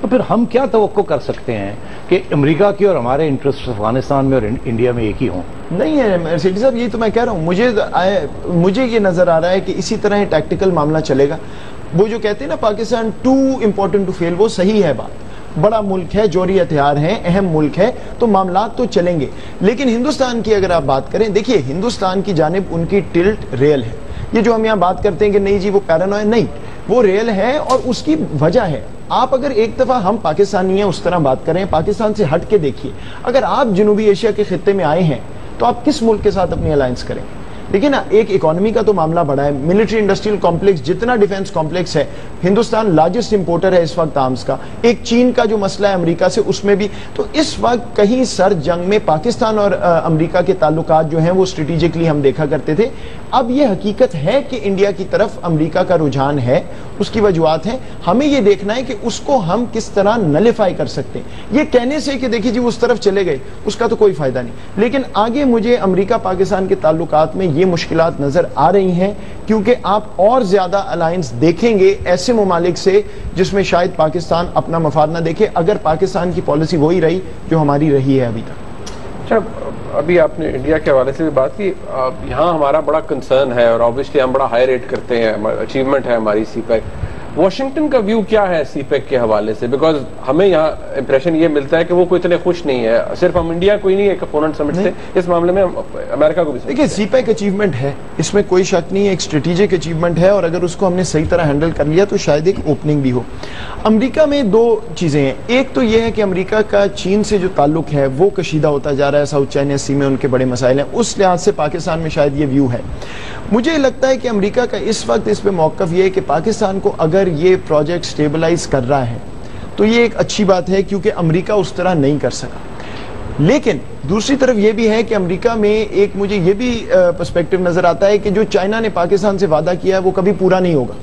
تو پھر ہم کیا توقع کر سکتے ہیں کہ امریکہ کی اور ہمارے انٹرسٹ افغانستان میں اور انڈیا میں ایک ہی ہوں؟ نہیں ہے سیٹھی صاحب، یہی تو میں کہہ رہا ہوں، مجھے یہ نظر آ رہا ہے کہ اسی طرح ٹیکٹیکل معاملہ چلے گا. وہ جو کہتے ہیں نا پاکستان ٹو امپورٹنٹ ٹو فیل، وہ صحیح ہے بات. بڑا ملک ہے، جوہری ہتھیار ہیں، اہم ملک ہے، تو معاملات تو چلیں گے. لیکن ہندوستان کی اگر آپ بات کریں، دیکھیے ہندوستان کی جانب ان کی ٹلٹ ریل ہے. یہ جو ہم یہاں بات کرتے ہیں کہ نہیں جی وہ پیرانوئے، نہیں، وہ ریل ہے اور اس کی وجہ ہے. آپ اگر ایک دفعہ ہم پاکستانی ہیں اس طرح بات کریں، پاکستان سے ہٹ کے دیکھیے، اگر آپ جنوبی ایشیا کے خطے میں آئے ہیں تو آپ کس ملک کے ساتھ اپنی الائنس کریں؟ دیکھیں نا، ایک اکانومی کا تو معاملہ بڑا ہے، ملٹری انڈسٹریل کمپلیکس، جتنا ڈیفنس کمپلیکس ہے، ہندوستان لارجسٹ امپورٹر ہے اس وقت آرمز کا. ایک چین کا جو مسئلہ ہے امریکہ سے، اس میں بھی تو اس وقت کہیں سر جنگ میں پاکستان اور امریکہ کے تعلقات جو ہیں وہ اسٹریٹجکلی ہم دیکھا کرتے تھے. اب یہ حقیقت ہے کہ انڈیا کی طرف امریکہ کا رجحان ہے، اس کی وجوہات ہیں. ہمیں یہ دیکھنا ہے کہ اس کو ہم کس طرح نلیفائی کر سکتے ہیں. یہ کہنے سے کہ دیکھیے جی اس طرف چلے گئے، اس کا تو کوئی فائدہ نہیں. لیکن آگے مجھے امریکہ پاکستان کے تعلقات میں یہ مشکلات نظر آ رہی ہیں، کیونکہ آپ اور زیادہ الائنس دیکھیں گے ایسے ممالک سے جس میں شاید پاکستان اپنا مفاد نہ دیکھے، اگر پاکستان کی پالیسی وہی رہی جو ہماری رہی ہے ابھی تک. اچھا، ابھی آپ نے انڈیا کے حوالے سے بھی بات کی. یہاں ہمارا بڑا کنسرن ہے اور آبویسلی ہم بڑا ہائی ریٹ کرتے ہیں، اچیومنٹ ہے ہماری سی پیک. واشنگٹن کا ویو کیا ہے سی پیک کے حوالے سے؟ بیکاز ہمیں یہاں امپریشن یہ ملتا ہے کہ وہ کوئی اتنے خوش نہیں ہے. صرف ہم انڈیا کو ہی نہیں ایک اپوننٹ سمجھتے، اس معاملے میں امریکہ کو بھی. دیکھیے سی پیک اچیومنٹ ہے، اس میں کوئی شک نہیں ہے، ایک اسٹریٹجک اچیومنٹ ہے، اور اگر اس کو ہم نے صحیح طرح ہینڈل کر لیا تو شاید ایک اوپننگ بھی ہو. امریکہ میں دو چیزیں ہیں. ایک تو یہ ہے کہ امریکہ کا چین سے جو تعلق ہے وہ کشیدہ ہوتا جا رہا ہے، ساؤتھ چائنا سی میں ان کے بڑے مسائل ہیں. اس لحاظ سے پاکستان میں شاید یہ ویو ہے. مجھے لگتا ہے کہ امریکہ کا اس وقت اس پہ موقف یہ ہے کہ پاکستان کو اگر یہ پروجیکٹ سٹیبلائز کر رہا ہے تو یہ ایک اچھی بات ہے، کیونکہ امریکہ اس طرح نہیں کر سکا. لیکن دوسری طرف یہ بھی ہے کہ امریکہ میں ایک مجھے یہ بھی پرسپیکٹو نظر آتا ہے کہ جو چائنا نے پاکستان سے وعدہ کیا ہے وہ کبھی پورا نہیں ہوگا.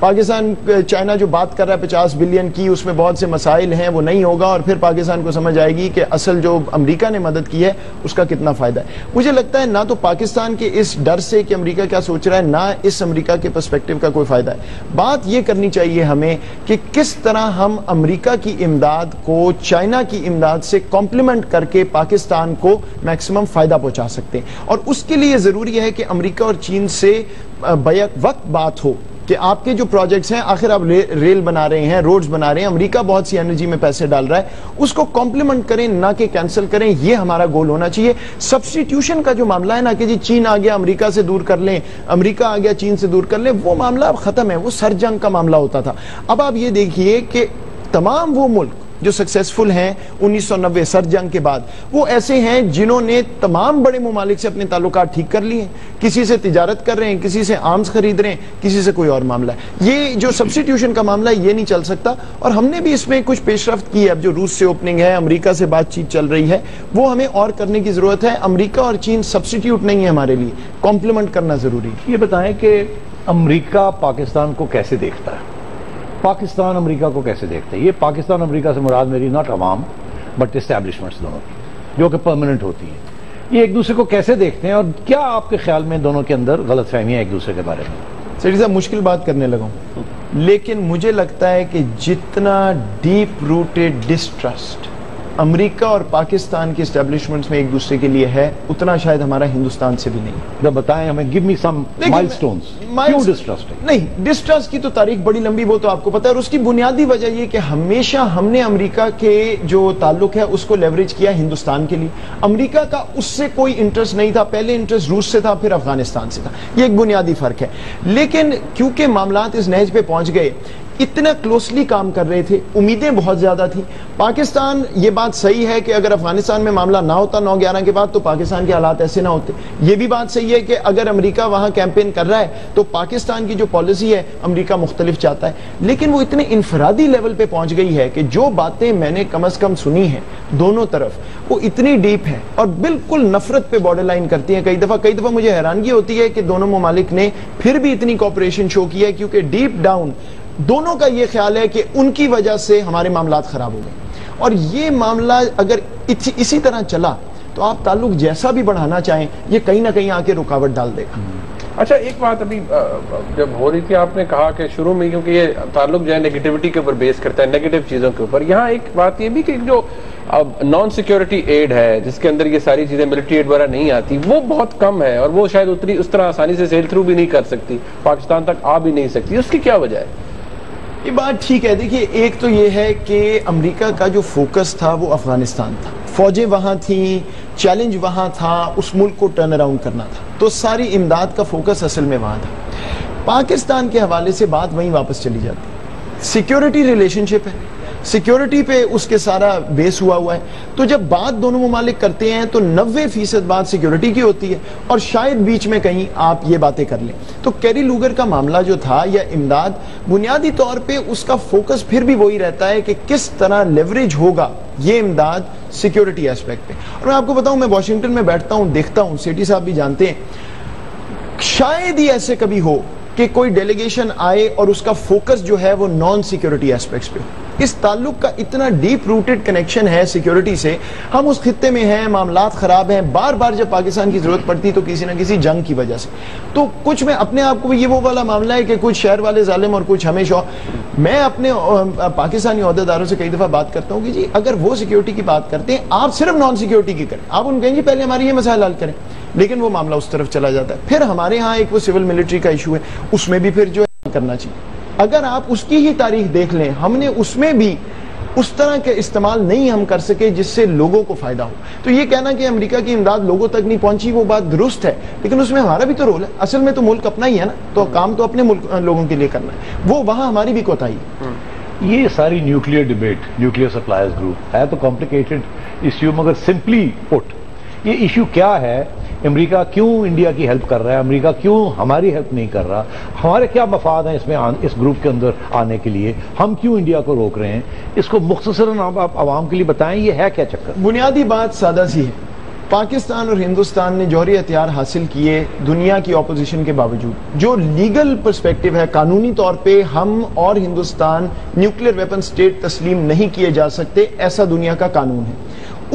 پاکستان چائنا جو بات کر رہا ہے 50 بلین کی، اس میں بہت سے مسائل ہیں، وہ نہیں ہوگا، اور پھر پاکستان کو سمجھ آئے گی کہ اصل جو امریکہ نے مدد کی ہے اس کا کتنا فائدہ ہے. مجھے لگتا ہے نہ تو پاکستان کے اس ڈر سے کہ امریکہ کیا سوچ رہا ہے، نہ اس امریکہ کے پرسپیکٹو کا کوئی فائدہ ہے. بات یہ کرنی چاہیے ہمیں کہ کس طرح ہم امریکہ کی امداد کو چائنا کی امداد سے کمپلیمنٹ کر کے پاکستان کو میکسیمم فائدہ پہنچا سکتے ہیں. اور اس کے لیے ضروری ہے کہ امریکہ اور چین سے بیک وقت بات ہو کہ آپ کے جو پروجیکٹس ہیں، آخر آپ ریل بنا رہے ہیں، روڈز بنا رہے ہیں، امریکہ بہت سی انرجی میں پیسے ڈال رہا ہے، اس کو کمپلیمنٹ کریں نہ کہ کینسل کریں. یہ ہمارا گول ہونا چاہیے. سبسٹیٹیوشن کا جو معاملہ ہے نا کہ جی چین آ گیا امریکہ سے دور کر لیں، امریکہ آ گیا چین سے دور کر لیں، وہ معاملہ اب ختم ہے. وہ سر جنگ کا معاملہ ہوتا تھا. اب آپ یہ دیکھیے کہ تمام وہ ملک جو سکسیسفل ہیں 1990 سر جنگ کے بعد، وہ ایسے ہیں جنہوں نے تمام بڑے ممالک سے اپنے تعلقات ٹھیک کر لیے ہیں. کسی سے تجارت کر رہے ہیں، کسی سے آرمز خرید رہے ہیں، کسی سے کوئی اور معاملہ ہے. یہ جو سبسٹیٹیوشن کا معاملہ ہے یہ نہیں چل سکتا. اور ہم نے بھی اس میں کچھ پیش رفت کی ہے. اب جو روس سے اوپننگ ہے، امریکہ سے بات چیت چل رہی ہے، وہ ہمیں اور کرنے کی ضرورت ہے. امریکہ اور چین سبسٹیٹیوٹ نہیں ہے ہمارے لیے، کمپلیمنٹ کرنا ضروری ہے. یہ بتائیں کہ امریکہ پاکستان کو کیسے دیکھتا ہے، پاکستان امریکہ کو کیسے دیکھتے ہیں؟ یہ پاکستان امریکہ سے مراد میری ناٹ عوام بٹ اسٹیبلشمنٹس دونوں کی جو کہ پرماننٹ ہوتی ہیں. یہ ایک دوسرے کو کیسے دیکھتے ہیں اور کیا آپ کے خیال میں دونوں کے اندر غلط فہمیاں ایک دوسرے کے بارے میں؟ سیٹھی صاحب مشکل بات کرنے لگا ہوں، لیکن مجھے لگتا ہے کہ جتنا ڈیپ روٹیڈ ڈسٹرسٹ امریکہ اور پاکستان کی اسٹیبلشمنٹس میں ایک دوسرے کے لیے ہے، اتنا شاید ہمارا ہندوستان سے بھی نہیں. جب بتائیں ہمیں، گیو می سم مائلسٹونز. کیوں ڈسٹرسٹ ہے؟ نہیں، ڈسٹرسٹ کی تو تاریخ بڑی لمبی، وہ تو آپ کو پتا ہے. اور اس کی بنیادی وجہ یہ کہ ہمیشہ ہم نے امریکہ کے جو تعلق ہے اس کو لیوریج کیا ہندوستان کے لیے. امریکہ کا اس سے کوئی انٹرسٹ نہیں تھا. پہلے انٹرسٹ روس سے تھا، پھر افغانستان سے تھا. یہ ایک بنیادی فرق ہے. لیکن کیونکہ معاملات اس نہج پہ پہنچ گئے، اتنا کلوسلی کام کر رہے تھے، امیدیں بہت زیادہ تھیں. پاکستان، یہ بات صحیح ہے کہ اگر افغانستان میں معاملہ نہ ہوتا 9/11 کے بعد تو پاکستان کے حالات ایسے نہ ہوتے. یہ بھی بات صحیح ہے کہ اگر امریکہ وہاں کیمپین کر رہا ہے تو پاکستان کی جو پالیسی ہے امریکہ مختلف چاہتا ہے. لیکن وہ اتنے انفرادی لیول پہ پہنچ گئی ہے کہ جو باتیں میں نے کم از کم سنی ہیں دونوں طرف، وہ اتنی ڈیپ ہے اور بالکل نفرت پہ بارڈر لائن کرتی ہیں. کئی دفعہ مجھے حیرانگی ہوتی ہے کہ دونوں ممالک نے پھر بھی اتنی کوپریشن شو کی ہے، کیونکہ ڈیپ ڈاؤن دونوں کا یہ خیال ہے کہ ان کی وجہ سے ہمارے معاملات خراب ہو گئے. اور یہ معاملہ اگر اسی طرح چلا تو آپ تعلق جیسا بھی بڑھانا چاہیں یہ کہیں نہ کہیں آ کے رکاوٹ ڈال دے گا. اچھا ایک بات ابھی جب ہو رہی تھی آپ نے کہا کہ شروع میں کیونکہ یہ تعلق جو ہے نیگیٹیوٹی کے اوپر بیس کرتا ہے نیگیٹو چیزوں کے اوپر, یہاں ایک بات یہ بھی کہ جو نان سیکیورٹی ایڈ ہے جس کے اندر یہ ساری چیزیں ملٹری ایڈ وغیرہ نہیں آتی وہ بہت کم ہے اور وہ شاید اتنی اس طرح آسانی سے سیل تھرو بھی نہیں کر سکتی, پاکستان تک آ بھی نہیں سکتی, اس کی کیا وجہ ہے؟ یہ بات ٹھیک ہے. دیکھیے ایک تو یہ ہے کہ امریکہ کا جو فوکس تھا وہ افغانستان تھا, فوجیں وہاں تھیں, چیلنج وہاں تھا, اس ملک کو ٹرن اراؤنڈ کرنا تھا, تو ساری امداد کا فوکس اصل میں وہاں تھا. پاکستان کے حوالے سے بات وہیں واپس چلی جاتی ہے. سیکیورٹی ریلیشن شپ ہے, سیکیورٹی پہ اس کے سارا بیس ہوا ہے, تو جب بات دونوں ممالک کرتے ہیں تو 90% بات سیکیورٹی کی ہوتی ہے اور شاید بیچ میں کہیں آپ یہ باتیں کر لیں. تو کیری لوگر کا معاملہ جو تھا یا امداد, بنیادی طور پہ اس کا فوکس پھر بھی وہی رہتا ہے کہ کس طرح لیوریج ہوگا یہ امداد سیکیورٹی ایسپیکٹ پہ. اور میں آپ کو بتاؤں, میں واشنگٹن میں بیٹھتا ہوں, دیکھتا ہوں, سیٹی صاحب بھی جانتے ہیں, شاید ہی ایسے کبھی ہو کہ کوئی ڈیلیگیشن آئے اور اس کا فوکس جو ہے وہ نان سیکیورٹی ایسپیکٹس پہ. اس تعلق کا اتنا ڈیپ روٹڈ کنیکشن ہے سیکیورٹی سے, ہم اس خطے میں ہیں, معاملات خراب ہیں, بار بار جب پاکستان کی ضرورت پڑتی تو کسی نہ کسی جنگ کی وجہ سے, تو کچھ میں اپنے آپ کو یہ وہ والا معاملہ ہے کہ کچھ شہر والے ظالم اور کچھ ہمیشہ. میں اپنے پاکستانی عہدیداروں سے کئی دفعہ بات کرتا ہوں کہ جی اگر وہ سیکیورٹی کی بات کرتے ہیں آپ صرف نان سیکیورٹی کی کریں, آپ ان کہیں گے پہلے ہماری یہ مسائل حل کریں, لیکن وہ معاملہ اس طرف چلا جاتا ہے. پھر ہمارے ہاں ایک وہ سول ملٹری کا ایشو ہے, اس میں بھی پھر جو ہے کرنا چاہیے. اگر آپ اس کی ہی تاریخ دیکھ لیں, ہم نے اس میں بھی اس طرح کے استعمال نہیں ہم کر سکے جس سے لوگوں کو فائدہ ہو. تو یہ کہنا کہ امریکہ کی امداد لوگوں تک نہیں پہنچی وہ بات درست ہے, لیکن اس میں ہمارا بھی تو رول ہے. اصل میں تو ملک اپنا ہی ہے نا, تو کام تو اپنے ملک لوگوں کے لیے کرنا ہے, وہ وہاں ہماری بھی کوتاہی ہے. یہ ساری nuclear debate, nuclear suppliers group ہے تو کمپلیکیٹڈ ایشو, مگر سمپلی پٹ یہ ایشو کیا ہے, امریکہ کیوں انڈیا کی ہیلپ کر رہا ہے, امریکہ کیوں ہماری ہیلپ نہیں کر رہا, ہمارے کیا مفاد ہیں اس میں اس گروپ کے اندر آنے کے لیے, ہم کیوں انڈیا کو روک رہے ہیں, اس کو مختصراً آپ عوام کے لیے بتائیں یہ ہے کیا چکر. بنیادی بات سادہ سی ہے, پاکستان اور ہندوستان نے جوہری ہتھیار حاصل کیے دنیا کی اپوزیشن کے باوجود. جو لیگل پرسپیکٹو ہے, قانونی طور پہ ہم اور ہندوستان نیوکلیئر ویپن سٹیٹ تسلیم نہیں کیے جا سکتے, ایسا دنیا کا قانون ہے.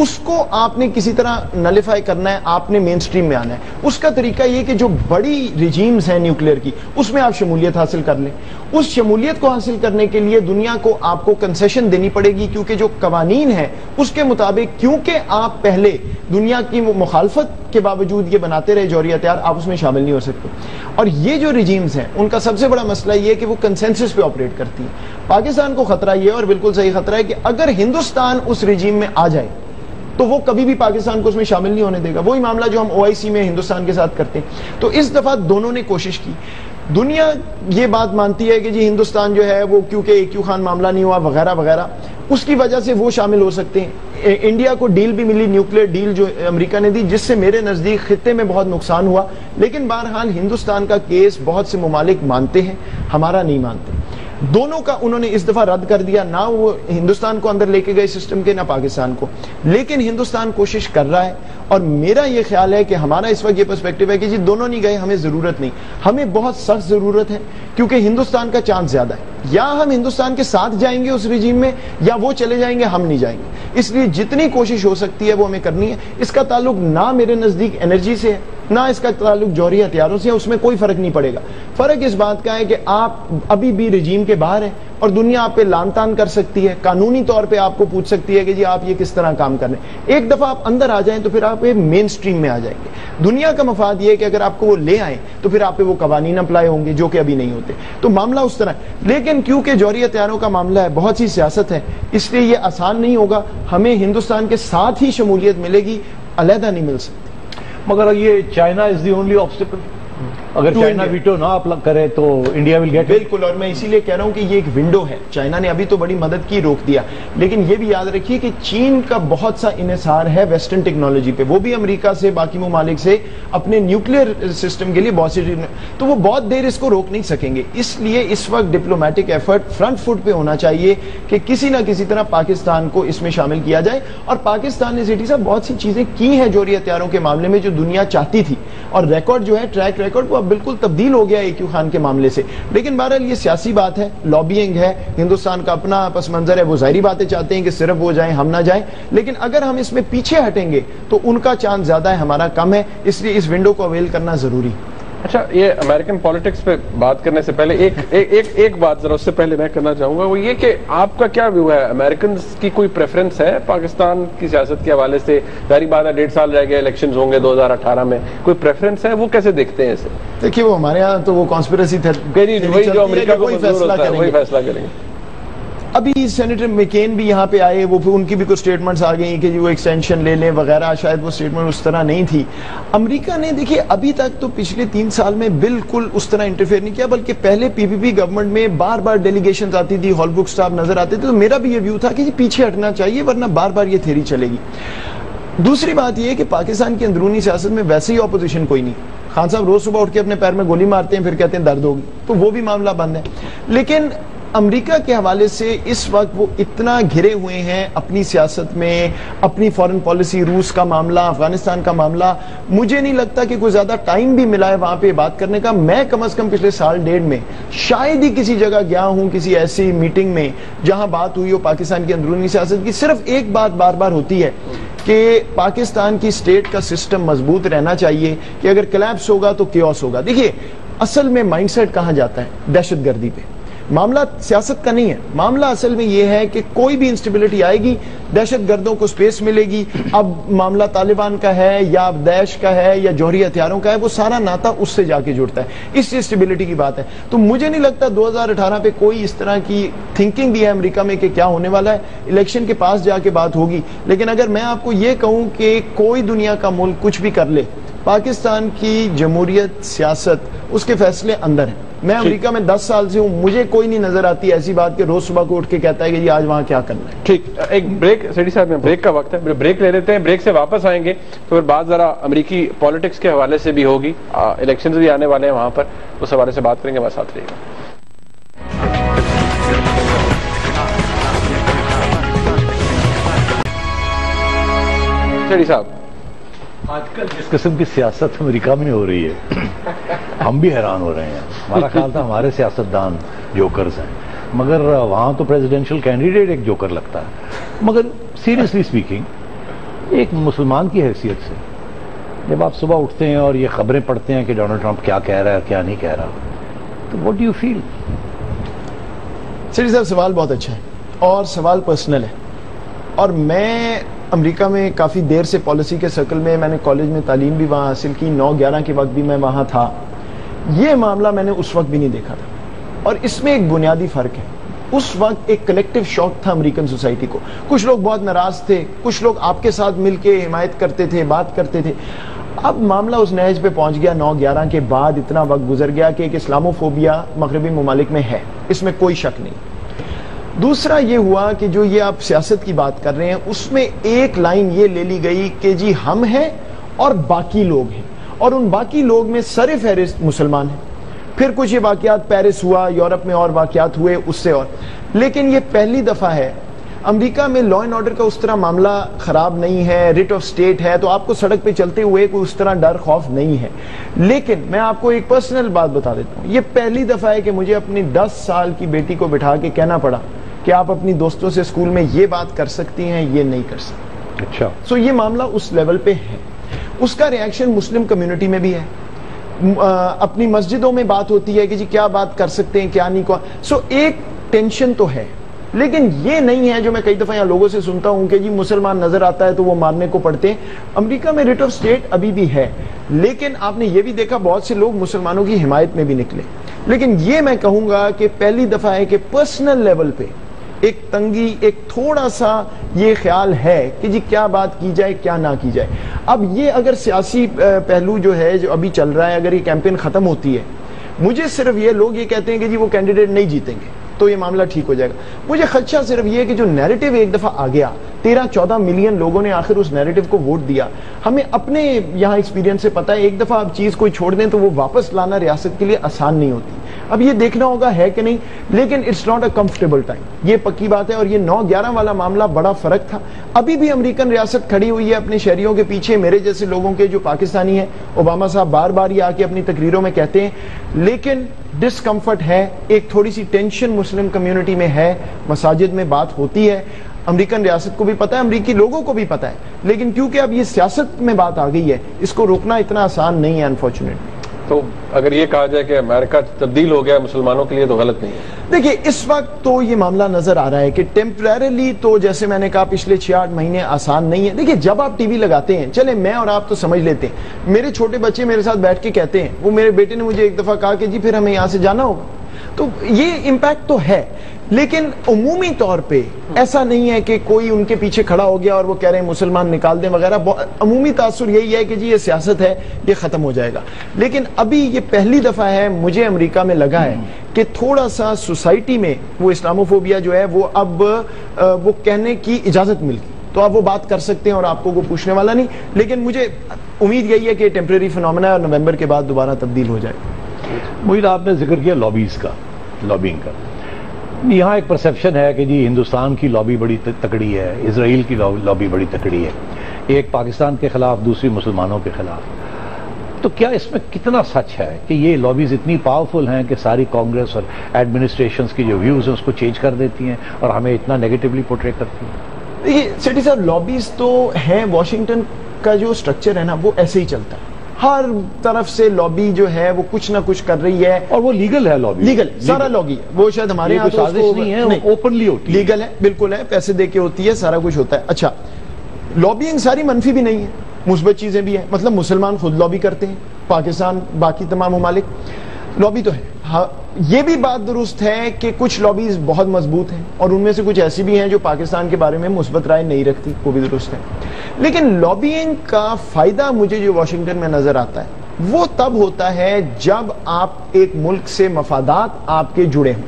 اس کو آپ نے کسی طرح نلیفائی کرنا ہے, آپ نے مین سٹریم میں آنا ہے. اس کا طریقہ یہ کہ جو بڑی ریجیمز ہیں نیوکلیئر کی, اس میں آپ شمولیت حاصل کر لیں. اس شمولیت کو حاصل کرنے کے لیے دنیا کو آپ کو کنسیشن دینی پڑے گی, کیونکہ جو قوانین ہیں اس کے مطابق, کیونکہ آپ پہلے دنیا کی مخالفت کے باوجود یہ بناتے رہے جوہری ہتھیار, آپ اس میں شامل نہیں ہو سکتے. اور یہ جو ریجیمز ہیں ان کا سب سے بڑا مسئلہ یہ ہے کہ وہ کنسنسس پہ آپریٹ کرتی ہیں. پاکستان کو خطرہ یہ, اور بالکل صحیح خطرہ ہے, کہ اگر ہندوستان اس ریجیم میں آ جائے تو وہ کبھی بھی پاکستان کو اس میں شامل نہیں ہونے دے گا. وہی معاملہ جو ہم OIC میں ہندوستان کے ساتھ کرتے ہیں. تو اس دفعہ دونوں نے کوشش کی. دنیا یہ بات مانتی ہے کہ جی ہندوستان جو ہے وہ کیونکہ AQ خان معاملہ نہیں ہوا وغیرہ وغیرہ, اس کی وجہ سے وہ شامل ہو سکتے ہیں. انڈیا کو ڈیل بھی ملی, نیوکلیئر ڈیل جو امریکہ نے دی, جس سے میرے نزدیک خطے میں بہت نقصان ہوا. لیکن بہرحال ہندوستان کا کیس بہت سے ممالک مانتے ہیں, ہمارا نہیں مانتے. دونوں کا انہوں نے اس دفعہ رد کر دیا, نہ وہ ہندوستان کو اندر لے کے گئے سسٹم کے, نہ پاکستان کو. لیکن ہندوستان کوشش کر رہا ہے, اور میرا یہ خیال ہے کہ ہمارا اس وقت یہ پرسپیکٹو ہے کہ جی دونوں نہیں گئے, ہمیں ضرورت نہیں, ہمیں بہت سخت ضرورت ہے, کیونکہ ہندوستان کا چانس زیادہ ہے. یا ہم ہندوستان کے ساتھ جائیں گے اس ریجیم میں, یا وہ چلے جائیں گے, ہم نہیں جائیں گے. اس لیے جتنی کوشش ہو سکتی ہے وہ ہمیں کرنی ہے. اس کا تعلق نہ میرے نزدیک انرجی سے ہے, نہ اس کا تعلق جوہری ہتھیاروں سے ہے, اس میں کوئی فرق نہیں پڑے گا. فرق اس بات کا ہے کہ آپ ابھی بھی رجیم کے باہر ہیں اور دنیا آپ پہ لان تان کر سکتی ہے, قانونی طور پہ آپ کو پوچھ سکتی ہے کہ جی آپ یہ کس طرح کام کر رہے ہیں. ایک دفعہ آپ اندر آ جائیں تو پھر آپ مین سٹریم میں آ جائیں گے. دنیا کا مفاد یہ ہے کہ اگر آپ کو وہ لے آئیں تو پھر آپ پہ وہ قوانین اپلائی ہوں گے جو کہ ابھی نہیں ہوتے. تو معاملہ اس طرح ہے. لیکن کیونکہ جوہری ہتھیاروں کا معاملہ ہے, بہت سی سیاست ہے, اس لیے یہ آسان نہیں ہوگا. ہمیں ہندوستان کے ساتھ ہی شمولیت ملے گی, علیحدہ نہیں مل سکتی. مگر یہ China is the only obstacle, اگر چائنا ویٹو نہ اپلائی کرے تو انڈیا ول گیٹ. بالکل, اور میں اسی لیے کہہ رہا ہوں کہ یہ ایک ونڈو ہے. چائنا نے ابھی تو بڑی مدد کی, روک دیا, لیکن یہ بھی یاد رکھیے کہ چین کا بہت سا انحصار ہے ویسٹرن ٹیکنالوجی پہ. وہ بھی امریکہ سے, باقی ممالک سے اپنے نیوکلیئر سسٹم کے لیے بہت سی, تو وہ بہت دیر اس کو روک نہیں سکیں گے. اس لیے اس وقت ڈپلومیٹک ایفرٹ فرنٹ فٹ پہ ہونا چاہیے کہ کسی نہ کسی طرح پاکستان کو اس میں شامل کیا جائے. اور پاکستان نے سیٹی صاحب بہت سی چیزیں کی ہیں جوہری ہتھیاروں کے معاملے میں جو دنیا چاہتی تھی, اور ریکارڈ جو ہے, ٹریک ریکارڈ وہ اب بالکل تبدیل ہو گیا AQ خان کے معاملے سے. لیکن بہرحال یہ سیاسی بات ہے, لابینگ ہے, ہندوستان کا اپنا پس منظر ہے, وہ ظاہری باتیں چاہتے ہیں کہ صرف وہ جائیں ہم نہ جائیں. لیکن اگر ہم اس میں پیچھے ہٹیں گے تو ان کا چانس زیادہ ہے, ہمارا کم ہے. اس لیے اس ونڈو کو اویل کرنا ضروری. اچھا یہ امریکن پالیٹکس پہ بات کرنے سے پہلے ایک بات ذرا اس سے پہلے میں کرنا چاہوں گا، وہ یہ کہ آپ کا کیا ویو ہے، امریکنز کی کوئی پریفرنس ہے پاکستان کی سیاست کے حوالے سے؟ ظاہری بات ہے 1.5 سال رہ گئے، الیکشنز ہوں گے 2018 میں، کوئی پریفرنس ہے؟ وہ کیسے دیکھتے ہیں اسے؟ دیکھیے وہ ہمارے ہاں تو وہ کانسپریسی وہی جو امریکہ کو منظور ہوتا ہے وہی فیصلہ کریں گے. ابھی سینیٹر مکین بھی یہاں پہ آئے، وہ ان کی بھی کچھ سٹیٹمنٹس آ گئی کہ وہ ایکسٹینشن لے لیں وغیرہ، شاید وہ سٹیٹمنٹ اس طرح نہیں تھی. امریکہ نے دیکھیے ابھی تک تو پچھلے 3 سال میں بالکل اس طرح انٹرفیئر نہیں کیا، بلکہ پہلے پی پی پی گورنمنٹ میں بار بار ڈیلیگیشنز آتی تھی، ہال بک صاحب نظر آتے تھے، تو میرا بھی یہ ویو تھا کہ پیچھے ہٹنا چاہیے ورنہ بار بار یہ تھیری چلے گی. دوسری بات یہ ہے کہ پاکستان کی اندرونی سیاست میں ویسے ہی اپوزیشن کوئی نہیں. خان صاحب روز صبح اٹھ کے اپنے پیر میں گولی مارتے ہیں، پھر کہتے ہیں درد ہوگی، تو وہ بھی معاملہ بند ہے. لیکن امریکہ کے حوالے سے اس وقت وہ اتنا گھرے ہوئے ہیں اپنی سیاست میں، اپنی فارن پالیسی، روس کا معاملہ، افغانستان کا معاملہ، مجھے نہیں لگتا کہ کوئی زیادہ ٹائم بھی ملا ہے وہاں پہ بات کرنے کا. میں کم از کم پچھلے 1.5 سال میں شاید ہی کسی جگہ گیا ہوں کسی ایسی میٹنگ میں جہاں بات ہوئی ہو پاکستان کی اندرونی سیاست کی. صرف ایک بات بار بار ہوتی ہے کہ پاکستان کی اسٹیٹ کا سسٹم مضبوط رہنا چاہیے، کہ اگر کلیپس ہوگا تو کیوس ہوگا. دیکھیے اصل میں مائنڈ سیٹ کہاں جاتا ہے؟ دہشت گردی پہ. معاملہ سیاست کا نہیں ہے، معاملہ اصل میں یہ ہے کہ کوئی بھی انسٹیبلٹی آئے گی، دہشت گردوں کو سپیس ملے گی. اب معاملہ طالبان کا ہے یا داعش کا ہے یا جوہری ہتھیاروں کا ہے، وہ سارا ناتا اس سے جا کے جڑتا ہے. اس سے اسٹیبلٹی کی بات ہے. تو مجھے نہیں لگتا 2018 پہ کوئی اس طرح کی تھنکنگ بھی ہے امریکہ میں کہ کیا ہونے والا ہے. الیکشن کے پاس جا کے بات ہوگی. لیکن اگر میں آپ کو یہ کہوں کہ کوئی دنیا کا ملک کچھ بھی کر لے، پاکستان کی جمہوریت سیاست اس کے فیصلے اندر ہیں. میں امریکہ میں 10 سال سے ہوں، مجھے کوئی نہیں نظر آتی ایسی بات کہ روز صبح کو اٹھ کے کہتا ہے کہ آج وہاں کیا کرنا ہے. ٹھیک، ایک بریک سیٹی صاحب میں بریک کا وقت ہے، بریک لے لیتے ہیں، بریک سے واپس آئیں گے تو پھر بات ذرا امریکی پالیٹکس کے حوالے سے بھی ہوگی، الیکشنز بھی آنے والے ہیں وہاں پر، اس حوالے سے بات کریں گے. ہمارے ساتھ رہیے گا. سیٹی صاحب آج کل جس قسم کی سیاست امریکہ میں ہو رہی ہے ہم بھی حیران ہو رہے ہیں. ہمارا خیال تھا ہمارے سیاستدان جوکرز ہیں، مگر وہاں تو پریزیڈنشل کینڈیڈیٹ ایک جوکر لگتا ہے. مگر سیریسلی سپیکنگ، ایک مسلمان کی حیثیت سے جب آپ صبح اٹھتے ہیں اور یہ خبریں پڑھتے ہیں کہ ڈونلڈ ٹرمپ کیا کہہ رہا ہے کیا نہیں کہہ رہا، تو واٹ ڈو یو فیل؟ سیٹی صاحب سوال بہت اچھا ہے اور سوال پرسنل ہے. اور میں امریکہ میں کافی دیر سے پالیسی کے سرکل میں نے کالج میں تعلیم بھی وہاں حاصل کی، 9/11 کے وقت بھی میں وہاں تھا. یہ معاملہ میں نے اس وقت بھی نہیں دیکھا تھا، اور اس میں ایک بنیادی فرق ہے. اس وقت ایک کلیکٹیو شاک تھا امریکن سوسائٹی کو. کچھ لوگ بہت ناراض تھے، کچھ لوگ آپ کے ساتھ مل کے حمایت کرتے تھے، بات کرتے تھے. اب معاملہ اس نہج پہ پہنچ گیا 9/11 کے بعد، اتنا وقت گزر گیا کہ ایک اسلاموفوبیا مغربی ممالک میں ہے، اس میں کوئی شک نہیں. دوسرا یہ ہوا کہ جو یہ آپ سیاست کی بات کر رہے ہیں اس میں ایک لائن یہ لے لی گئی کہ جی ہم ہیں اور باقی لوگ ہیں، اور ان باقی لوگ میں سر فہرست مسلمان ہیں. پھر کچھ یہ واقعات پیرس ہوا، یورپ میں اور واقعات ہوئے اس سے، اور لیکن یہ پہلی دفعہ ہے امریکہ میں لا اینڈ آرڈر کا اس طرح معاملہ خراب نہیں ہے، ریٹ آف سٹیٹ ہے، تو آپ کو سڑک پہ چلتے ہوئے کوئی اس طرح ڈر خوف نہیں ہے. لیکن میں آپ کو ایک پرسنل بات بتا دیتا ہوں، یہ پہلی دفعہ ہے کہ مجھے اپنی 10 سال کی بیٹی کو بٹھا کے کہنا پڑا کہ آپ اپنی دوستوں سے اسکول میں یہ بات کر سکتی ہیں، یہ نہیں کر سکتی. اچھا، سو یہ معاملہ اس لیول پہ ہے. اس کا ریاکشن مسلم کمیونٹی میں بھی ہے. اپنی مسجدوں میں بات ہوتی ہے کہ جی کیا بات کر سکتے ہیں کیا نہیں. سو ایک ٹینشن تو ہے، لیکن یہ نہیں ہے جو میں کئی دفعہ یہاں لوگوں سے سنتا ہوں کہ جی مسلمان نظر آتا ہے تو وہ مارنے کو پڑتے ہیں. امریکہ میں ریٹ آف سٹیٹ ابھی بھی ہے، لیکن آپ نے یہ بھی دیکھا بہت سے لوگ مسلمانوں کی حمایت میں بھی نکلے. لیکن یہ میں کہوں گا کہ پہلی دفعہ ہے کہ پرسنل لیول پہ ایک تنگی، ایک تھوڑا سا یہ خیال ہے کہ جی کیا بات کی جائے کیا نہ کی جائے. اب یہ اگر سیاسی پہلو جو ہے جو ابھی چل رہا ہے، اگر یہ کیمپین ختم ہوتی ہے، مجھے صرف یہ لوگ یہ کہتے ہیں کہ جی وہ کینڈیڈیٹ نہیں جیتیں گے تو یہ معاملہ ٹھیک ہو جائے گا. مجھے خدشہ صرف یہ ہے کہ جو نیریٹو ایک دفعہ آ گیا، 13-14 ملین لوگوں نے آخر اس نیریٹو کو ووٹ دیا. ہمیں اپنے یہاں ایکسپیرینس سے پتا ہے ایک دفعہ آپ چیز کوئی چھوڑ دیں تو وہ واپس لانا ریاست کے لیے آسان نہیں ہوتی. اب یہ دیکھنا ہوگا ہے کہ نہیں، لیکن it's not a comfortable time, یہ پکی بات ہے. اور یہ 9/11 والا معاملہ بڑا فرق تھا. ابھی بھی امریکن ریاست کھڑی ہوئی ہے اپنے شہریوں کے پیچھے، میرے جیسے لوگوں کے جو پاکستانی ہیں. اوباما صاحب بار بار یہ آ کے اپنی تقریروں میں کہتے ہیں، لیکن ڈسکمفرٹ ہے، ایک تھوڑی سی ٹینشن مسلم کمیونٹی میں ہے. مساجد میں بات ہوتی ہے، امریکن ریاست کو بھی پتا ہے، امریکی لوگوں کو بھی پتا ہے، لیکن کیونکہ اب یہ سیاست میں بات آ گئی ہے، اس کو روکنا اتنا آسان نہیں ہے انفارچونیٹلی. تو اگر یہ کہا جائے کہ امریکہ تبدیل ہو گیا مسلمانوں کے لیے تو غلط نہیں ہے؟ دیکھیے اس وقت تو یہ معاملہ نظر آ رہا ہے کہ ٹیمپریریلی تو جیسے میں نے کہا پچھلے 6-8 مہینے آسان نہیں ہے. دیکھیے جب آپ ٹی وی لگاتے ہیں, چلے میں اور آپ تو سمجھ لیتے ہیں, میرے چھوٹے بچے میرے ساتھ بیٹھ کے کہتے ہیں, وہ میرے بیٹے نے مجھے ایک دفعہ کہا کہ جی پھر ہمیں یہاں سے جانا ہوگا, تو یہ امپیکٹ تو ہے. لیکن عمومی طور پہ ایسا نہیں ہے کہ کوئی ان کے پیچھے کھڑا ہو گیا اور وہ کہہ رہے ہیں مسلمان نکال دیں وغیرہ. عمومی تاثر یہی ہے کہ جی یہ سیاست ہے, یہ ختم ہو جائے گا. لیکن ابھی یہ پہلی دفعہ ہے مجھے امریکہ میں لگا ہے کہ تھوڑا سا سوسائٹی میں وہ اسلاموفوبیا جو ہے وہ اب وہ کہنے کی اجازت مل گئی, تو آپ وہ بات کر سکتے ہیں اور آپ کو کوئی پوچھنے والا نہیں. لیکن مجھے امید یہی ہے کہ ٹیمپریری فنومینا ہے اور نومبر کے بعد دوبارہ تبدیل ہو جائے. محیط آپ نے ذکر کیا لابیز کا, لابینگ کا. یہاں ایک پرسیپشن ہے کہ جی ہندوستان کی لابی بڑی تکڑی ہے, اسرائیل کی لابی بڑی تکڑی ہے, ایک پاکستان کے خلاف دوسری مسلمانوں کے خلاف. تو کیا اس میں کتنا سچ ہے کہ یہ لابیز اتنی پاورفل ہیں کہ ساری کانگریس اور ایڈمنسٹریشنز کی جو ویوز ہیں اس کو چینج کر دیتی ہیں اور ہمیں اتنا نیگیٹولی پورٹری کرتی ہیں؟ دیکھیے سیٹھی صاحب لابیز تو ہیں, واشنگٹن کا جو سٹرکچر ہے نا وہ ایسے ہی چلتا ہے. ہر طرف سے لابی جو ہے وہ کچھ نہ کچھ کر رہی ہے, اور وہ لیگل ہے. لابی لیگل سارا لابی ہے, وہ شاید ہمارے یہاں سازش نہیں ہے, اوپنلی ہوتی ہے, لیگل ہے, بالکل ہے, پیسے دے کے ہوتی ہے, سارا کچھ ہوتا ہے. اچھا لابینگ ساری منفی بھی نہیں ہے, مثبت چیزیں بھی ہیں. مطلب مسلمان خود لابی کرتے ہیں, پاکستان باقی تمام ممالک لابی تو ہے. ہاں یہ بھی بات درست ہے کہ کچھ لابیز بہت مضبوط ہیں اور ان میں سے کچھ ایسی بھی ہیں جو پاکستان کے بارے میں مثبت رائے نہیں رکھتی, وہ بھی درست ہے. لیکن لابینگ کا فائدہ مجھے جو واشنگٹن میں نظر آتا ہے وہ تب ہوتا ہے جب آپ ایک ملک سے مفادات آپ کے جڑے ہوں.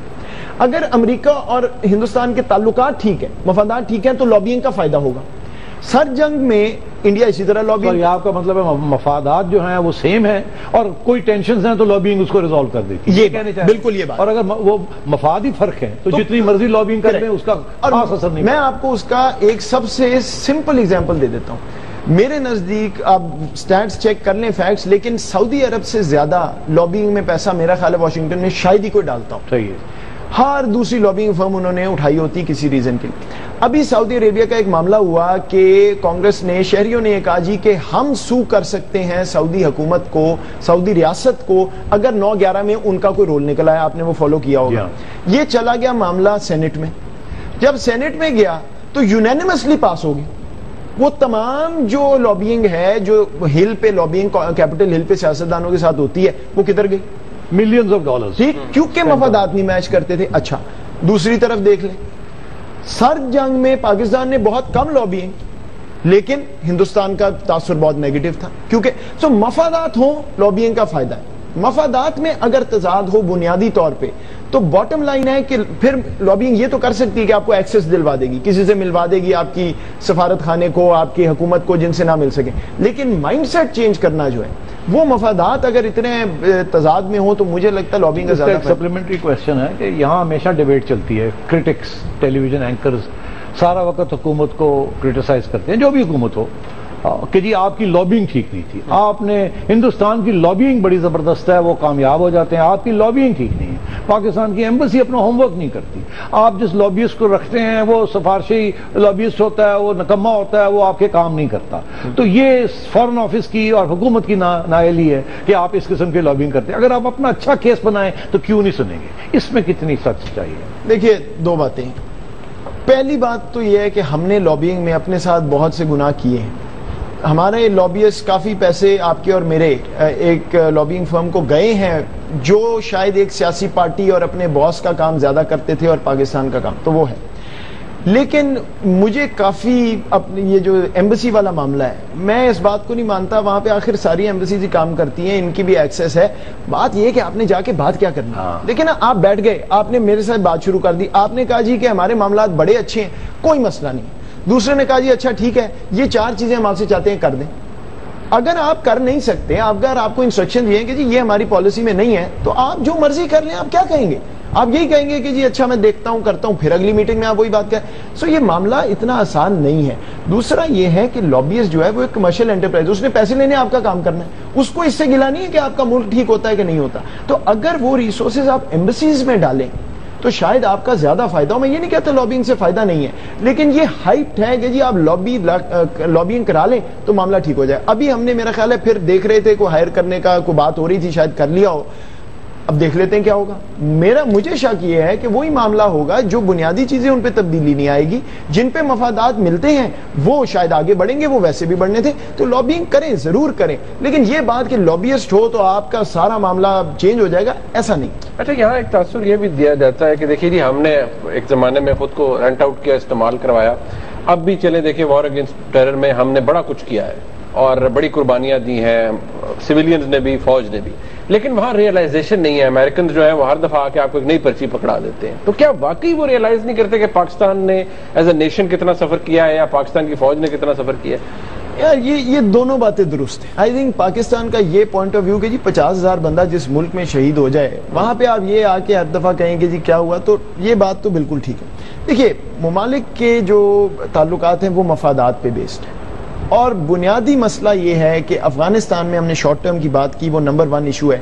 اگر امریکہ اور ہندوستان کے تعلقات ٹھیک ہیں, مفادات ٹھیک ہیں, تو لابینگ کا فائدہ ہوگا. سر جنگ میں انڈیا اسی طرح لابینگ, آپ کا مطلب ہے مفادات جو ہیں وہ سیم ہیں اور کوئی ٹینشنز ہیں تو لابینگ اس کو ریزالو کر دیتی ہے, یہ کہنے چاہتے ہیں بالکل یہ بات. اور اگر وہ مفاد ہی فرق ہے تو جتنی مرضی لابینگ کر دیں اس کا خاص اثر نہیں. میں آپ کو اس کا ایک سب سے سمپل ایگزامپل دے دیتا ہوں. میرے نزدیک آپ سٹیٹس چیک کر لیں, فیکٹس, لیکن سعودی عرب سے زیادہ لابینگ میں پیسہ میرا خیال ہے واشنگٹن میں شاید ہی کوئی ڈالتا ہوں. صحیح ہے. ہر دوسری لابینگ فرم انہوں نے اٹھائی ہوتی کسی ریزن کے لیے. ابھی سعودی عربیہ کا ایک معاملہ ہوا کہ کانگریس نے, شہریوں نے کہا جی کہ ہم سو کر سکتے ہیں سعودی حکومت کو, سعودی ریاست کو, اگر 9/11 میں ان کا کوئی رول نکل آیا. آپ نے وہ فالو کیا ہوگا. یہ چلا گیا معاملہ سینٹ میں. جب سینٹ میں گیا تو یونینیمسلی پاس ہو گیا. وہ تمام جو لابینگ ہے جو ہل پہ لابینگ, کیپٹل ہل پہ سیاستدانوں کے ساتھ ہوتی ہے, وہ کدھر گئی؟ ملینز آف ڈالرز, کیونکہ مفادات نہیں میچ کرتے تھے. اچھا دوسری طرف دیکھ لیں, سر جنگ میں پاکستان نے بہت کم لابینگ, لیکن ہندوستان کا تاثر بہت نیگیٹو تھا, کیونکہ مفادات ہوں لابینگ کا فائدہ ہے. مفادات میں اگر تضاد ہو بنیادی طور پہ تو باٹم لائن ہے کہ پھر لابینگ یہ تو کر سکتی ہے کہ آپ کو ایکسس دلوا دے گی, کسی سے ملوا دے گی آپ کی سفارت خانے کو, آپ کی حکومت کو, جن سے نہ مل سکے. لیکن مائنڈ سیٹ چینج کرنا جو ہے وہ مفادات اگر اتنے تضاد میں ہوں تو مجھے لگتا ہے لابینگ کا زیادہ. سپلیمنٹری کوشچن ہے کہ یہاں ہمیشہ ڈیبیٹ چلتی ہے, کرٹکس, ٹیلی ویژن اینکرز سارا وقت حکومت کو کرٹیسائز کرتے ہیں, جو بھی حکومت ہو, کہ جی آپ کی لابینگ ٹھیک نہیں تھی, آپ نے ہندوستان کی لابینگ بڑی زبردست ہے, وہ کامیاب ہو جاتے ہیں, آپ کی لابینگ ٹھیک نہیں ہے, پاکستان کی ایمبیسی اپنا ہوم ورک نہیں کرتی, آپ جس لابیسٹ کو رکھتے ہیں وہ سفارشی لابیسٹ ہوتا ہے, وہ نکما ہوتا ہے, وہ آپ کے کام نہیں کرتا. تو یہ فارن آفس کی اور حکومت کی نااہلی ہے کہ آپ اس قسم کی لابینگ کرتے ہیں. اگر آپ اپنا اچھا کیس بنائیں تو کیوں نہیں سنیں گے؟ اس میں کتنی سچ چاہیے؟ دیکھیے دو باتیں. پہلی بات تو یہ ہے کہ ہم نے لابینگ میں اپنے ساتھ بہت سے گناہ کیے ہیں. ہمارے لابیسٹ کافی پیسے آپ کے اور میرے ایک لابینگ فرم کو گئے ہیں جو شاید ایک سیاسی پارٹی اور اپنے باس کا کام زیادہ کرتے تھے اور پاکستان کا کام تو وہ ہے. لیکن مجھے کافی یہ جو ایمبیسی والا معاملہ ہے, میں اس بات کو نہیں مانتا. وہاں پہ آخر ساری ایمبیسیز ہی کام کرتی ہیں, ان کی بھی ایکسیس ہے. بات یہ کہ آپ نے جا کے بات کیا کرنی. دیکھیں نا, آپ بیٹھ گئے, آپ نے میرے ساتھ بات شروع کر دی, آپ نے کہا جی کہ ہمارے معاملات بڑے اچھے ہیں, کوئی مسئلہ نہیں. دوسرے نے کہا جی اچھا ٹھیک ہے, یہ 4 چیزیں ہم آپ سے چاہتے ہیں کر دیں. اگر آپ کر نہیں سکتے, اگر آپ کو انسٹرکشن دیے کہ جی یہ ہماری پالیسی میں نہیں ہے, تو آپ جو مرضی کر لیں. آپ کیا کہیں گے؟ آپ یہی کہیں گے کہ جی اچھا میں دیکھتا ہوں, کرتا ہوں, پھر اگلی میٹنگ میں آپ وہی بات کریں. سو یہ معاملہ اتنا آسان نہیں ہے. دوسرا یہ ہے کہ لابیسٹ جو ہے وہ ایک کمرشل انٹرپرائز, اس نے پیسے لینے آپ کا کام کرنا ہے, اس کو اس سے گلا نہیں ہے کہ آپ کا ملک ٹھیک ہوتا ہے کہ نہیں ہوتا. تو اگر وہ ریسورسز آپ ایمبیسیز میں ڈالیں تو شاید آپ کا زیادہ فائدہ ہو. میں یہ نہیں کہتا لابینگ سے فائدہ نہیں ہے, لیکن یہ ہائپ ہے کہ جی آپ لابینگ کرا لیں تو معاملہ ٹھیک ہو جائے. ابھی ہم نے میرا خیال ہے پھر دیکھ رہے تھے کوئی ہائر کرنے کا کوئی بات ہو رہی تھی, شاید کر لیا ہو, اب دیکھ لیتے ہیں کیا ہوگا. مجھے شک یہ ہے کہ وہی معاملہ ہوگا جو بنیادی چیزیں ان پہ تبدیلی نہیں آئے گی, جن پہ مفادات ملتے ہیں وہ شاید آگے بڑھیں گے, وہ ویسے بھی بڑھنے تھے. تو لابینگ کریں, ضرور کریں, لیکن یہ بات کہ لابیسٹ ہو تو آپ کا سارا معاملہ چینج ہو جائے گا, ایسا نہیں. اچھا, یہاں ایک تاثر یہ بھی دیا جاتا ہے کہ دیکھیے جی ہم نے ایک زمانے میں خود کو رینٹ آؤٹ کیا, استعمال کروایا, اب بھی چلیں دیکھیں وار اگینسٹ ٹیرر میں ہم نے بڑا کچھ کیا ہے اور بڑی قربانیاں دی ہیں, سویلینز نے بھی, فوج نے بھی, لیکن وہاں ریئلائزیشن نہیں ہے. امریکنز جو ہیں وہ ہر دفعہ آ کے آپ کو ایک نئی پرچی پکڑا دیتے ہیں. تو کیا واقعی وہ ریئلائز نہیں کرتے کہ پاکستان نے ایز اے نیشن کتنا سفر کیا ہے یا پاکستان کی فوج نے کتنا سفر کیا ہے؟ یار یہ دونوں باتیں درست ہیں. آئی تھنک پاکستان کا یہ پوائنٹ آف ویو کہ جی 50,000 بندہ جس ملک میں شہید ہو جائے, وہاں پہ آپ یہ آ کے ہر دفعہ کہیں کہ جی کیا ہوا, تو یہ بات تو بالکل ٹھیک ہے. دیکھیے ممالک کے جو تعلقات ہیں وہ مفادات پہ بیسڈ ہیں, اور بنیادی مسئلہ یہ ہے کہ افغانستان میں ہم نے شارٹ ٹرم کی بات کی, وہ نمبر 1 ایشو ہے.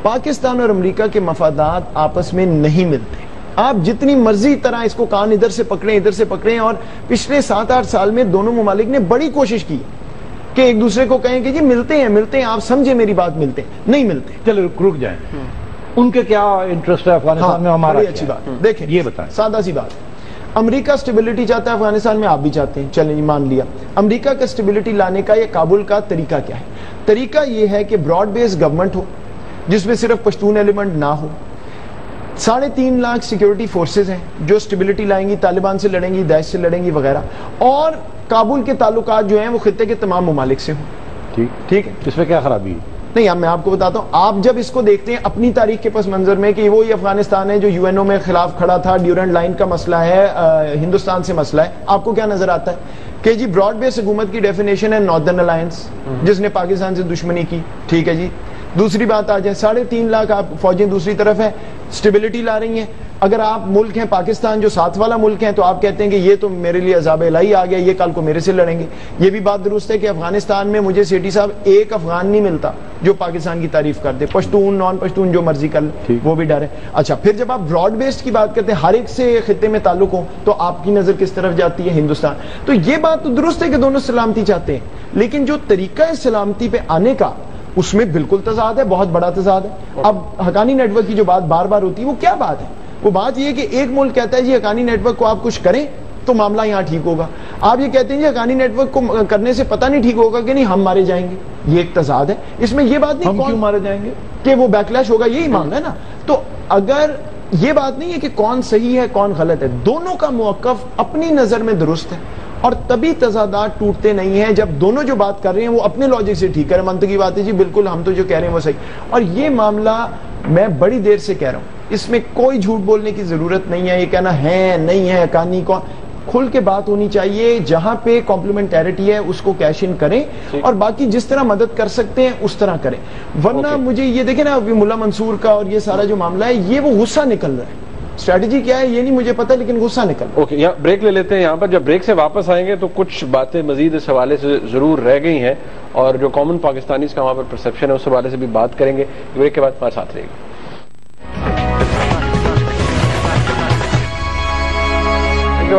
پاکستان اور امریکہ کے مفادات آپس میں نہیں ملتے. آپ جتنی مرضی طرح اس کو کان ادھر سے پکڑیں, اور پچھلے 7-8 سال میں دونوں ممالک نے بڑی کوشش کی کہ ایک دوسرے کو کہیں کہ جی ملتے ہیں, آپ سمجھے میری بات, ملتے ہیں, نہیں ملتے. چلو رک جائیں, ان کے کیا انٹرسٹ ہے افغانستان میں, ہمارا اچھی بات. دیکھیں یہ بتائیں, سادہ سی بات, امریکہ سٹیبلٹی چاہتا ہے افغانستان میں, آپ بھی چاہتے ہیں, چلیں جی مان لیا. امریکہ کا سٹیبلٹی لانے کا یا کابل کا طریقہ کیا ہے؟ طریقہ یہ ہے کہ براڈ بیس گورنمنٹ ہو جس میں صرف پشتون ایلیمنٹ نہ ہو. 3.5 لاکھ سیکیورٹی فورسز ہیں جو سٹیبلٹی لائیں گی, طالبان سے لڑیں گی, داعش سے لڑیں گی وغیرہ, اور کابل کے تعلقات جو ہیں وہ خطے کے تمام ممالک سے ہوں. ٹھیک ہے, اس میں کیا خرابی ہے؟ نہیں, اب میں آپ کو بتاتا ہوں. آپ جب اس کو دیکھتے ہیں اپنی تاریخ کے پس منظر میں کہ وہی افغانستان ہے جو UN میں خلاف کھڑا تھا, ڈیورنٹ لائن کا مسئلہ ہے, ہندوستان سے مسئلہ ہے, آپ کو کیا نظر آتا ہے کہ جی براڈ بیس حکومت کی ڈیفینیشن ہے ناردرن الائنس, جس نے پاکستان سے دشمنی کی. ٹھیک ہے جی, دوسری بات آ جائے, 3.5 لاکھ آپ فوجیں دوسری طرف ہیں, سٹیبلٹی لا رہی ہیں. اگر آپ ملک ہیں پاکستان جو ساتھ والا ملک ہے, تو آپ کہتے ہیں کہ یہ تو میرے لیے عذاب الہی آ گیا, یہ کل کو میرے سے لڑیں گے. یہ بھی بات درست ہے کہ افغانستان میں مجھے سیٹی صاحب ایک افغان نہیں ملتا جو پاکستان کی تعریف کرتے, پشتون نان پشتون جو مرضی کر لیں, وہ بھی ڈر ہے. اچھا, پھر جب آپ براڈ بیسڈ کی بات کرتے ہیں, ہر ایک سے خطے میں تعلق ہو, تو آپ کی نظر کس طرف جاتی ہے؟ ہندوستان. تو یہ بات تو درست ہے کہ دونوں سلامتی چاہتے ہیں, لیکن جو طریقہ سلامتی پہ آنے کا اس میں بالکل تضاد ہے, بہت بڑا تضاد ہے. اب حقانی نیٹ ورک کی جو بات بار بار ہوتی ہے, وہ کیا بات ہے؟ وہ بات یہ کہ ایک ملک کہتا ہے جی حقانی نیٹ ورک کو آپ کچھ کریں تو معاملہ یہاں ٹھیک ہوگا, آپ یہ کہتے ہیں جی حقانی نیٹ ورک کو کرنے سے پتہ نہیں ٹھیک ہوگا کہ نہیں, ہم مارے جائیں گے. یہ ایک تضاد ہے. اس میں یہ بات نہیں, ہم کیوں مارے جائیں گے کہ وہ بیکلیش ہوگا, یہی معاملہ ہے نا. تو اگر یہ بات نہیں ہے کہ کون صحیح ہے کون غلط ہے, دونوں کا موقف اپنی نظر میں درست ہے, اور تبھی تضادات ٹوٹتے نہیں ہیں جب دونوں جو بات کر رہے ہیں وہ اپنے لاجک سے ٹھیک کریں. منطقی بات ہے جی, بالکل ہم تو جو کہہ رہے ہیں وہ صحیح. اور یہ معاملہ میں بڑی دیر سے کہہ رہا ہوں, اس میں کوئی جھوٹ بولنے کی ضرورت نہیں ہے. یہ کہنا ہے نہیں ہے حقانی کون, کھل کے بات ہونی چاہیے. جہاں پہ کمپلیمنٹیرٹی ہے اس کو کیش ان کریں, اور باقی جس طرح مدد کر سکتے ہیں اس طرح کریں. ورنہ مجھے یہ دیکھیں نا, ملا منصور کا اور یہ سارا جو معاملہ ہے, یہ وہ غصہ نکل رہا ہے. اسٹریٹجی کیا ہے یہ نہیں مجھے پتا, لیکن غصہ نکل. اوکے, یہاں بریک لے لیتے ہیں. یہاں پر جب بریک سے واپس آئیں گے تو کچھ باتیں مزید اس حوالے سے ضرور رہ گئی ہیں, اور جو کامن پاکستانیز کا وہاں پر پرسپشن ہے اس حوالے سے بھی بات کریں گے. بریک کے بعد ہمارے ساتھ رہے گی.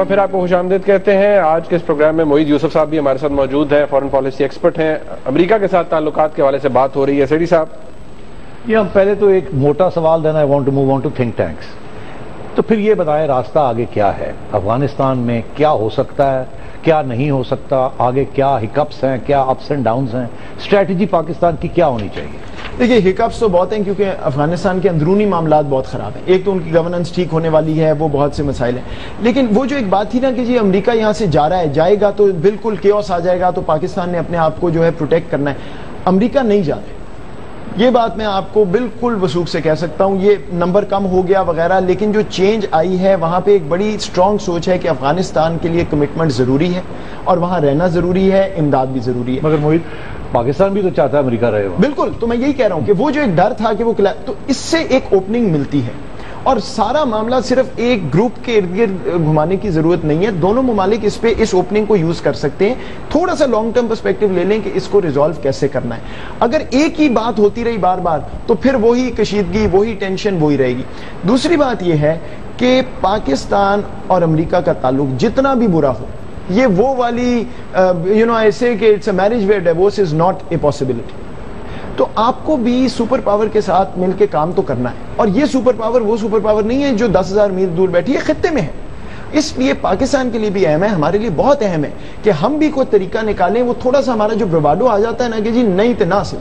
پھر آپ کو خوش آمدید کہتے ہیں. آج کے اس پروگرام میں معید یوسف صاحب بھی ہمارے ساتھ موجود ہیں, فارن پالیسی ایکسپرٹ ہیں. امریکہ کے ساتھ تعلقات کے حوالے سے بات ہو رہی ہے. سیٹی صاحب, یہ ہم پہلے تو ایک موٹا سوال دینا, I want to move on to think tanks. تو پھر یہ بتائیں راستہ آگے کیا ہے, افغانستان میں کیا ہو سکتا ہے, کیا نہیں ہو سکتا, آگے کیا ہکپس ہیں, کیا اپس اینڈ ڈاؤنز ہیں, اسٹریٹجی پاکستان کی کیا ہونی چاہیے؟ دیکھیے ہکپس تو بہت ہیں, کیونکہ افغانستان کے اندرونی معاملات بہت خراب ہیں. ایک تو ان کی گورننس ٹھیک ہونے والی ہے, وہ بہت سے مسائل ہیں. لیکن وہ جو ایک بات تھی نا کہ جی امریکہ یہاں سے جا رہا ہے, جائے گا تو بالکل کیوس آ جائے گا, تو پاکستان نے اپنے آپ کو جو ہے پروٹیکٹ کرنا ہے. امریکہ نہیں جا رہے, یہ بات میں آپ کو بالکل وثوق سے کہہ سکتا ہوں. یہ نمبر کم ہو گیا وغیرہ, لیکن جو چینج آئی ہے وہاں پہ ایک بڑی اسٹرانگ سوچ ہے کہ افغانستان کے لیے کمٹمنٹ ضروری ہے, اور وہاں رہنا ضروری ہے, امداد بھی ضروری ہے. مگر معید, پاکستان بھی تو چاہتا ہے امریکہ رہے. بالکل, تو میں یہی کہہ رہا ہوں کہ وہ جو ایک ڈر تھا کہ وہ تو اس سے ایک اوپننگ ملتی ہے. اور سارا معاملہ صرف ایک گروپ کے ارد گرد گھمانے کی ضرورت نہیں ہے. دونوں ممالک اس پہ اس اوپننگ کو یوز کر سکتے ہیں, تھوڑا سا لانگ ٹرم پرسپیکٹو لے لیں کہ اس کو ریزالو کیسے کرنا ہے. اگر ایک ہی بات ہوتی رہی بار بار تو پھر وہی کشیدگی, وہی ٹینشن وہی رہے گی. دوسری بات یہ ہے کہ پاکستان اور امریکہ کا تعلق جتنا بھی برا ہو, یہ وہ والی ایسے کہ it's a marriage where divorce is not a possibility. تو آپ کو بھی سپر پاور کے ساتھ مل کے کام تو کرنا ہے, اور یہ سپر پاور وہ سپر پاور نہیں ہے جو 10,000 میل دور بیٹھی ہے, خطے میں ہے. اس لیے پاکستان کے لیے بھی اہم ہے, ہمارے لیے بہت اہم ہے کہ ہم بھی کوئی طریقہ نکالیں. وہ تھوڑا سا ہمارا جو برواڈو آ جاتا ہے نا کہ جی نہیں تنا سے,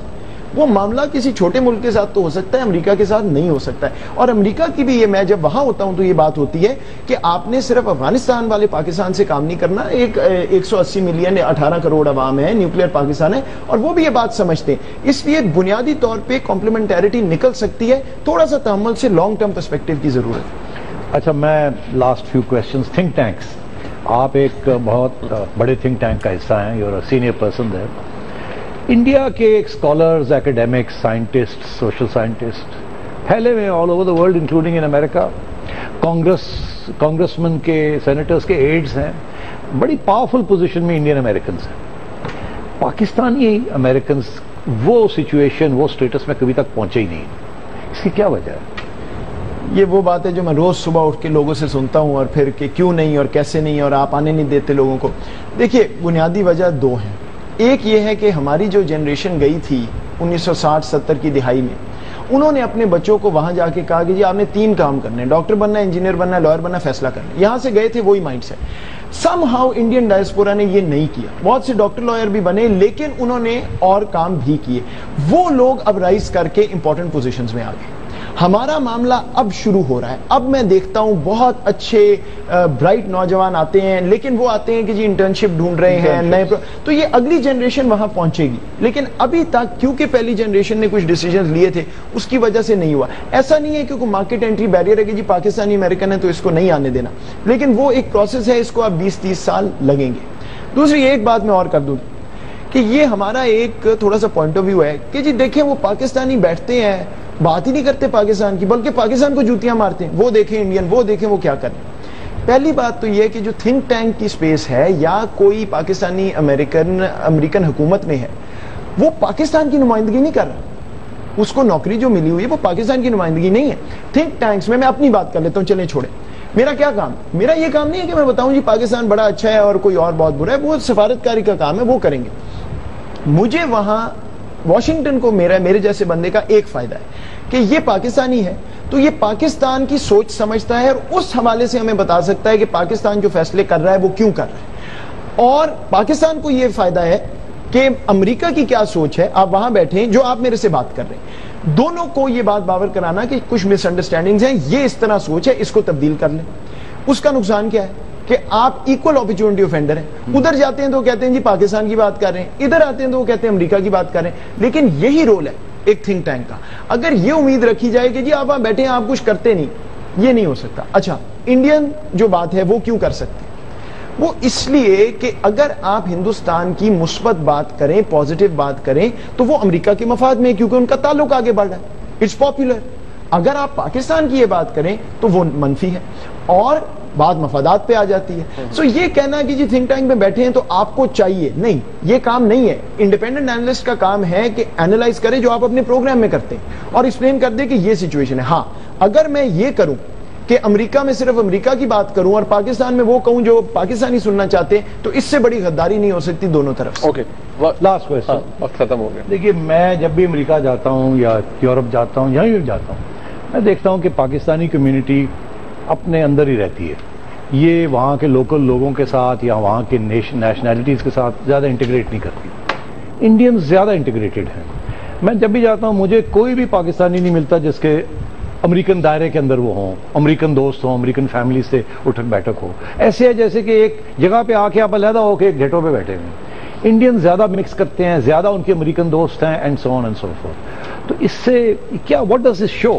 وہ معاملہ کسی چھوٹے ملک کے ساتھ تو ہو سکتا ہے, امریکہ کے ساتھ نہیں ہو سکتا ہے. اور امریکہ کی بھی یہ, میں جب وہاں ہوتا ہوں تو یہ بات ہوتی ہے کہ آپ نے صرف افغانستان والے پاکستان سے کام نہیں کرنا. 180 ملین 18 کروڑ عوام ہے, نیوکلیئر پاکستان ہے, اور وہ بھی یہ بات سمجھتے ہیں. اس لیے بنیادی طور پہ کمپلیمنٹیرٹی نکل سکتی ہے, تھوڑا سا تحمل سے لانگ ٹرم پرسپیکٹو کی ضرورت ہے. اچھا, میں last few questions. Think tanks, آپ ایک بہت بڑے تھنک ٹینک کا حصہ ہیں, یور سینئر پرسن ہے. انڈیا کے ایک scholars, academics, scientist, social scientist پھیلے ہوئے all over the world including in امریکہ. کانگریسمین کے, سینیٹرز کے ایڈز ہیں. بڑی پاورفل پوزیشن میں انڈین امریکنز ہیں. پاکستانی امریکنز وہ سچویشن, وہ اسٹیٹس میں کبھی تک پہنچے ہی نہیں. اس کی کیا وجہ ہے؟ یہ وہ بات ہے جو میں روز صبح اٹھ کے لوگوں سے سنتا ہوں, اور پھر کہ کیوں نہیں اور کیسے نہیں اور آپ آنے نہیں دیتے لوگوں کو. دیکھیے, بنیادی وجہ دو ہیں. ایک یہ ہے کہ ہماری جو جنریشن گئی تھی 1960-70 کی دہائی میں, انہوں نے اپنے بچوں کو وہاں جا کے کہا کہ جی آپ نے 3 کام کرنے ہیں, ڈاکٹر بننا ہے, انجینئر بننا ہے, لائر بننا ہے, فیصلہ کرنا ہے. یہاں سے گئے تھے وہی mindset. Somehow Indian diaspora نے یہ نہیں کیا. بہت سے ڈاکٹر لائر بھی بنے, لیکن انہوں نے اور کام بھی کیے. وہ لوگ اب رائز کر کے امپورٹنٹ پوزیشنز میں آ گئے. ہمارا معاملہ اب شروع ہو رہا ہے. اب میں دیکھتا ہوں بہت اچھے برائٹ نوجوان آتے ہیں, لیکن وہ آتے ہیں کہ جی انٹرنشپ ڈھونڈ رہے ہیں نئے, تو یہ اگلی جنریشن وہاں پہنچے گی. لیکن ابھی تک کیونکہ پہلی جنریشن نے کچھ ڈیسیجنز لیے تھے, اس کی وجہ سے نہیں ہوا. ایسا نہیں ہے کہ کوئی مارکیٹ انٹری بیریئر ہے کہ جی پاکستانی امریکن ہے تو اس کو نہیں آنے دینا, لیکن وہ ایک پروسیس ہے, اس کو اب 20-30 سال لگیں گے. دوسری ایک بات میں اور کر دوں کہ یہ ہمارا ایک تھوڑا سا پوائنٹ آف ویو ہے کہ جی دیکھیں وہ پاکستانی بیٹھتے ہیں, بات ہی نہیں کرتے پاکستان کی, بلکہ پاکستان کو جوتیاں مارتے ہیں. وہ دیکھیں انڈین, وہ دیکھیں وہ کیا کریں. پہلی بات تو یہ کہ جو تھنک ٹینک کی سپیس ہے یا کوئی پاکستانی امریکن حکومت میں ہے, وہ پاکستان کی نمائندگی نہیں کر رہا. اس کو نوکری جو ملی ہوئی ہے وہ پاکستان کی نمائندگی نہیں ہے. تھنک ٹینکس میں اپنی بات کر لیتا ہوں, چلیں چھوڑیں. میرا کیا کام؟ میرا یہ کام نہیں ہے کہ میں بتاؤں جی پاکستان بڑا اچھا ہے اور کوئی اور بہت برا ہے. وہ سفارتکاری کا کام ہے, وہ کریں گے. مجھے وہاں واشنگٹن کو میرے جیسے بندے کا ایک فائدہ ہے کہ یہ پاکستانی ہے, تو یہ پاکستان کی سوچ سمجھتا ہے, اور اس حوالے سے ہمیں بتا سکتا ہے کہ پاکستان جو فیصلے کر رہا ہے وہ کیوں کر رہا ہے. اور پاکستان کو یہ فائدہ ہے کہ امریکہ کی کیا سوچ ہے. آپ وہاں بیٹھیں, جو آپ میرے سے بات کر رہے ہیں, دونوں کو یہ بات باور کرانا کہ کچھ مس انڈرسٹینڈنگز ہیں, یہ اس طرح سوچ ہے, اس کو تبدیل کر لیں. اس کا نقصان کیا ہے کہ آپ ایکول اپرچونٹی اوفینڈر ہیں. ادھر جاتے ہیں تو کہتے ہیں جی پاکستان کی بات کر رہے ہیں, ادھر آتے ہیں تو وہ کہتے ہیں امریکہ کی بات کر رہے ہیں. لیکن یہی رول ہے ایک تھنک ٹینک کا. اگر یہ امید رکھی جائے کہ جی آپ وہاں بیٹھے ہیں, آپ کچھ کرتے نہیں, یہ نہیں ہو سکتا. اچھا, انڈین جو بات ہے وہ کیوں کر سکتے ہیں؟ وہ اس لیے کہ اگر آپ ہندوستان کی مثبت بات کریں, پازیٹیو بات کریں, تو وہ امریکہ کے مفاد میں, کیونکہ ان کا تعلق آگے بڑھ رہا ہے, اٹس پاپولر. اگر آپ پاکستان کی یہ بات کریں تو وہ منفی ہے, اور بات مفادات پہ آ جاتی ہے. سو یہ کہنا کہ جی تھنک ٹینک میں بیٹھے ہیں تو آپ کو چاہیے, نہیں, یہ کام نہیں ہے. انڈیپینڈنٹ اینالسٹ کا کام ہے کہ اینالائز کرے جو آپ اپنے پروگرام میں کرتے ہیں, اور ایکسپلین کر دے کہ یہ سچویشن ہے. ہاں, اگر میں یہ کروں کہ امریکہ میں صرف امریکہ کی بات کروں اور پاکستان میں وہ کہوں جو پاکستانی سننا چاہتے ہیں, تو اس سے بڑی غداری نہیں ہو سکتی دونوں طرف. اوکے, لاسٹ کویسچن, وقت ختم ہو گیا. دیکھیے, میں جب بھی امریکہ جاتا ہوں یا یورپ جاتا ہوں, یہیں بھی جاتا ہوں, میں دیکھتا ہوں کہ پاکستانی کمیونٹی اپنے اندر ہی رہتی ہے. یہ وہاں کے لوکل لوگوں کے ساتھ یا وہاں کے نیشنلٹیز کے ساتھ زیادہ انٹیگریٹ نہیں کرتی. انڈینز زیادہ انٹیگریٹڈ ہیں. میں جب بھی جاتا ہوں مجھے کوئی بھی پاکستانی نہیں ملتا جس کے امریکن دائرے کے اندر وہ ہوں, امریکن دوست ہوں, امریکن فیملی سے اٹھک بیٹھک ہو. ایسے ہے جیسے کہ ایک جگہ پہ آ کے آپ علیحدہ ہو کے ایک گھیٹوں پہ بیٹھے ہوئے. انڈین زیادہ مکس کرتے ہیں, زیادہ ان کے امریکن دوست ہیں, and so on and so forth. تو اس سے کیا, واٹ ڈز دس شو